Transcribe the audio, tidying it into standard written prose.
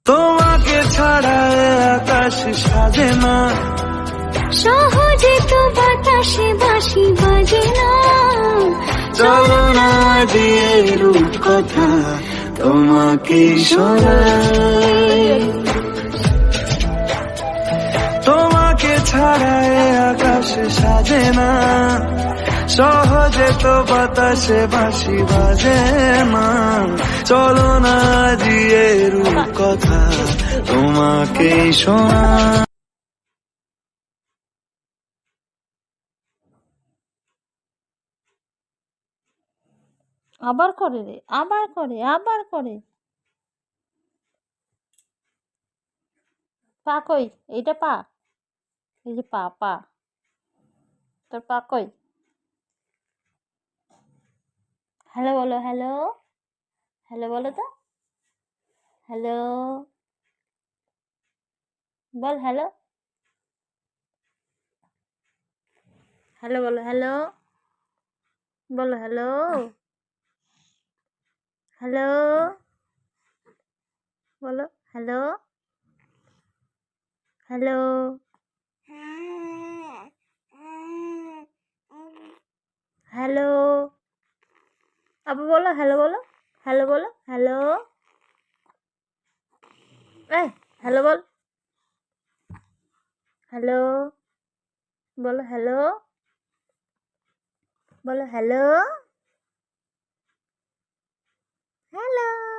তোমাকে ছাড়া এ আকাশ সাজে না, সহজে তো বাতাসে বাঁশি বাজে না। চলো না দিয়ে রূপকথা তোমাকে শোনাই। তোমাকে ছাড়া এ আকাশ সাজে না, সহজে তো বাতাসে বাঁশি বাজে না। চলো না দিয়ে রূপকথা তোমাকে শোনাই। আবার করে রে, আবার করে, আবার করে। পা কই? এইটা পা, এই যে পা, পা, তোর পা কই? হ্যালো বলো, হ্যালো, হ্যালো বলো তো, হ্যালো বল, হ্যালো, হ্যালো বলো, হ্যালো বলো, হ্যালো, হ্যালো বলো, হ্যালো, হ্যালো, হ্যালো, আবার বলো, হ্যালো বলো, হ্যালো বলো, হ্যালো, এই হ্যালো বল, হ্যালো বলো, হ্যালো বলো, হ্যালো, হ্যালো।